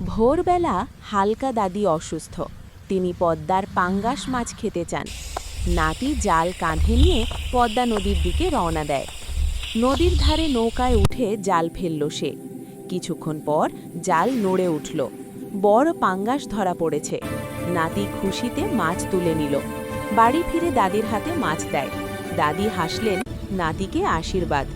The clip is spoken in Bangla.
ভোরবেলা হালকা দাদি অসুস্থ। তিনি পদ্মার পাঙ্গাস মাছ খেতে চান। নাতি জাল কাঁধে নিয়ে পদ্মা নদীর দিকে রওনা দেয়। নদীর ধারে নৌকায় উঠে জাল ফেলল সে। কিছুক্ষণ পর জাল নড়ে উঠল। বড় পাঙ্গাস ধরা পড়েছে। নাতি খুশিতে মাছ তুলে নিল। বাড়ি ফিরে দাদির হাতে মাছ দেয়। দাদি হাসলেন, নাতিকে আশীর্বাদ।